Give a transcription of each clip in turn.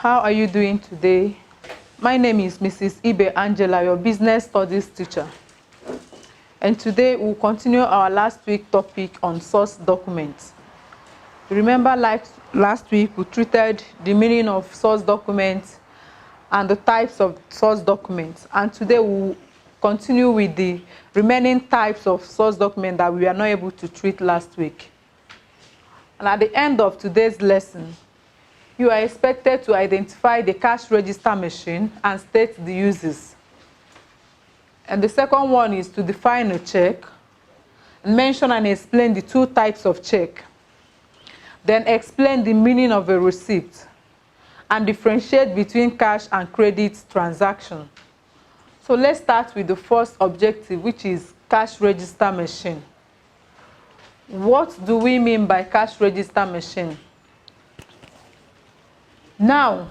How are you doing today? My name is Mrs. Ibe Angela, your business studies teacher. And today we'll continue our last week topic on source documents. Remember, like last week, we treated the meaning of source documents and the types of source documents. And today we'll continue with the remaining types of source documents that we were not able to treat last week. And at the end of today's lesson, you are expected to identify the cash register machine and state the uses. And the second one is to define a check, mention and explain the two types of check, then explain the meaning of a receipt, and differentiate between cash and credit transaction. So let's start with the first objective, which is cash register machine. What do we mean by cash register machine? Now,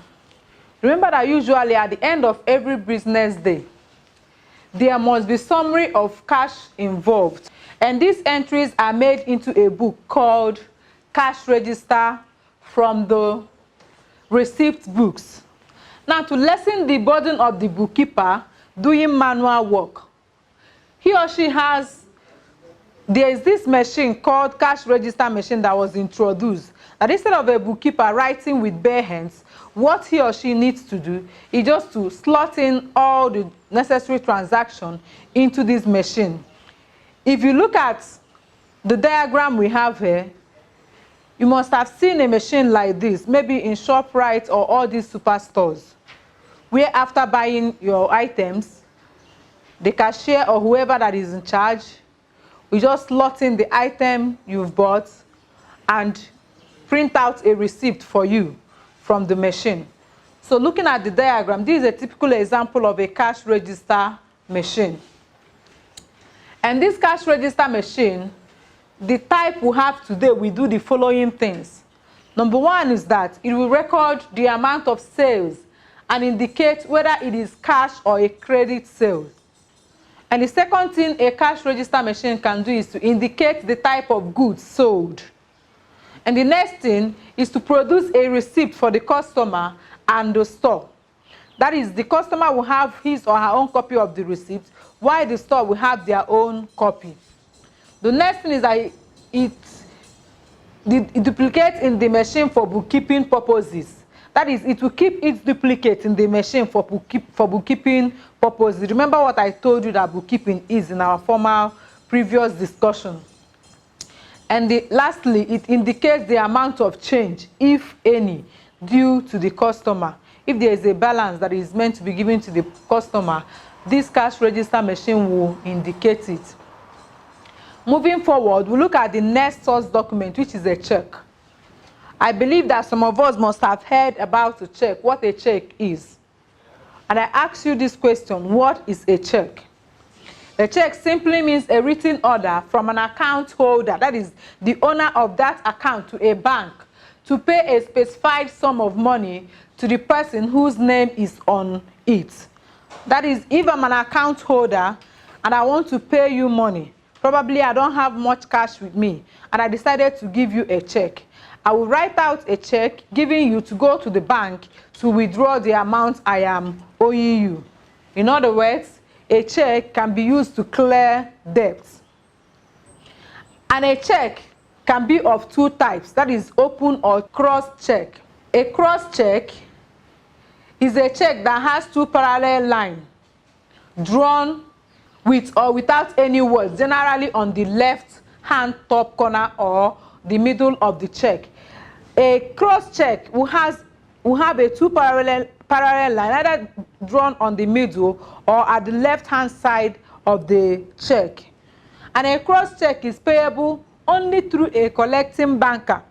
remember that usually at the end of every business day, there must be summary of cash involved. And these entries are made into a book called Cash Register from the receipt books. Now, to lessen the burden of the bookkeeper doing manual work, he or she there is this machine called cash register machine that was introduced. That instead of a bookkeeper writing with bare hands, what he or she needs to do is just to slot in all the necessary transactions into this machine. If you look at the diagram we have here, you must have seen a machine like this, maybe in ShopRite or all these superstores, where after buying your items, the cashier or whoever that is in charge will just slot in the item you've bought and print out a receipt for you from the machine. So looking at the diagram, this is a typical example of a cash register machine. And this cash register machine, the type we have today, we do the following things. Number one is that it will record the amount of sales and indicate whether it is cash or a credit sale. And the second thing a cash register machine can do is to indicate the type of goods sold. And the next thing is to produce a receipt for the customer and the store. That is, the customer will have his or her own copy of the receipt, while the store will have their own copy. The next thing is that it duplicates in the machine for bookkeeping purposes. That is, it will keep its duplicate in the machine for bookkeeping purposes. Remember what I told you that bookkeeping is in our former previous discussion. And lastly, it indicates the amount of change, if any, due to the customer. If there is a balance that is meant to be given to the customer, this cash register machine will indicate it. Moving forward, we'll look at the next source document, which is a check. I believe that some of us must have heard about a check, what a check is. And I ask you this question: what is a check? A check simply means a written order from an account holder, that is the owner of that account, to a bank to pay a specified sum of money to the person whose name is on it. That is, if I'm an account holder and I want to pay you money, probably I don't have much cash with me, and I decided to give you a check. I will write out a check giving you to go to the bank to withdraw the amount I am owing you. In other words, a check can be used to clear debts. And a check can be of two types, that is open or cross check. A cross check is a check that has two parallel lines drawn with or without any words, generally on the left hand top corner or the middle of the check. A cross check will have a two parallel line, either drawn on the middle or at the left hand side of the check. And a cross check is payable only through a collecting banker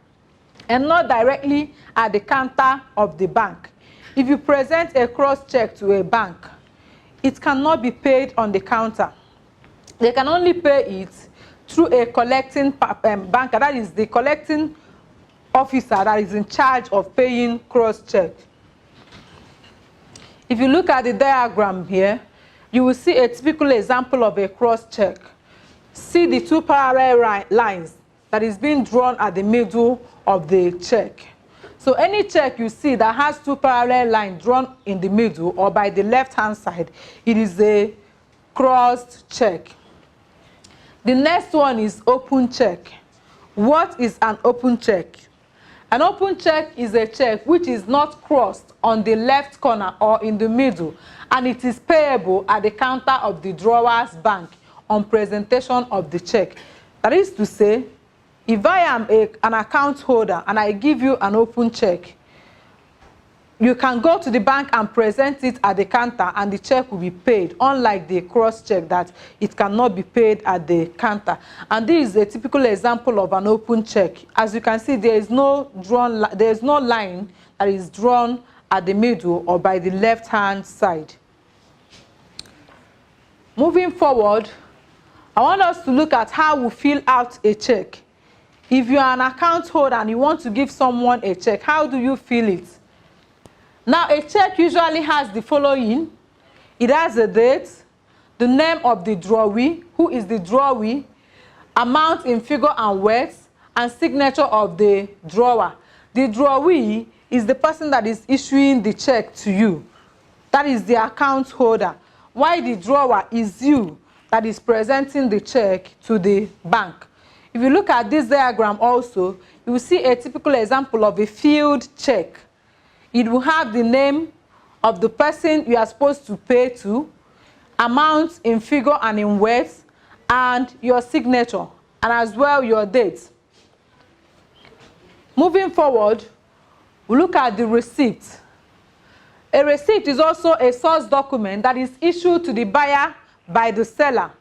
and not directly at the counter of the bank. If you present a cross check to a bank, it cannot be paid on the counter. They can only pay it through a collecting banker, that is the collecting officer that is in charge of paying cross check. If you look at the diagram here, you will see a typical example of a cross check. See the two parallel lines that is being drawn at the middle of the check. So any check you see that has two parallel lines drawn in the middle or by the left-hand side, it is a crossed check. The next one is open check. What is an open check? An open check is a check which is not crossed on the left corner or in the middle, and it is payable at the counter of the drawer's bank on presentation of the check. That is to say, if I am an account holder and I give you an open check, you can go to the bank and present it at the counter and the check will be paid, unlike the cross check that it cannot be paid at the counter. And this is a typical example of an open check. As you can see, there is no line that is drawn at the middle or by the left-hand side. Moving forward, I want us to look at how we fill out a check. If you are an account holder and you want to give someone a check, how do you fill it? Now, a check usually has the following. It has a date, the name of the drawee, who is the drawee, amount in figure and words, and signature of the drawer. The drawee is the person that is issuing the check to you. That is the account holder. While the drawer is you that is presenting the check to the bank. If you look at this diagram also, you will see a typical example of a filled check. It will have the name of the person you are supposed to pay to, amounts in figure and in words, and your signature, and as well your date. Moving forward, we look at the receipt. A receipt is also a source document that is issued to the buyer by the seller,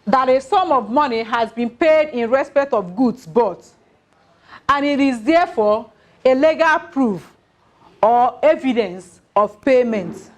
that a sum of money has been paid in respect of goods bought, and it is therefore a legal proof or evidence of payment.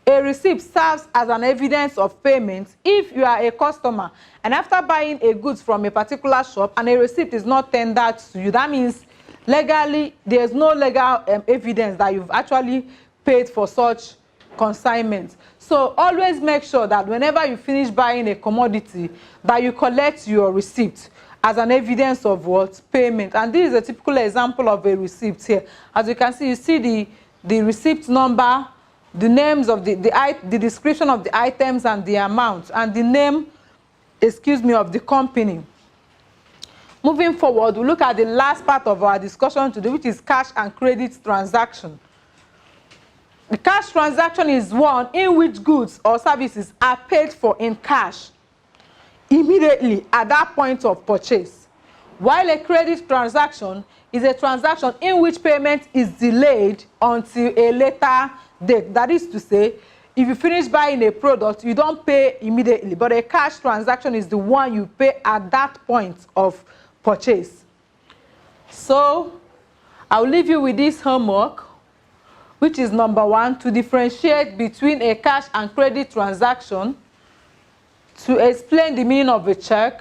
A receipt serves as an evidence of payment if you are a customer and after buying a goods from a particular shop and a receipt is not tendered to you, that means legally there is no legal evidence that you've actually paid for such consignment. So always make sure that whenever you finish buying a commodity, that you collect your receipt as an evidence of what? Payment. And this is a typical example of a receipt here. As you can see, you see the receipt number, the names of the description of the items and the amount, and the name, of the company. Moving forward, we'll look at the last part of our discussion today, which is cash and credit transaction. The cash transaction is one in which goods or services are paid for in cash immediately at that point of purchase, while a credit transaction is a transaction in which payment is delayed until a later date. That is to say, if you finish buying a product, you don't pay immediately, but a cash transaction is the one you pay at that point of purchase. So I'll leave you with this homework, which is number 1, to differentiate between a cash and credit transaction, to explain the meaning of a check,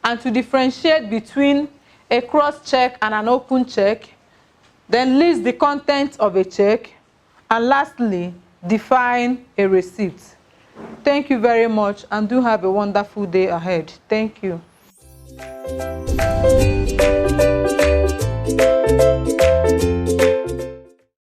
and to differentiate between a cross check and an open check, then list the content of a check, and lastly, define a receipt. Thank you very much and do have a wonderful day ahead. Thank you.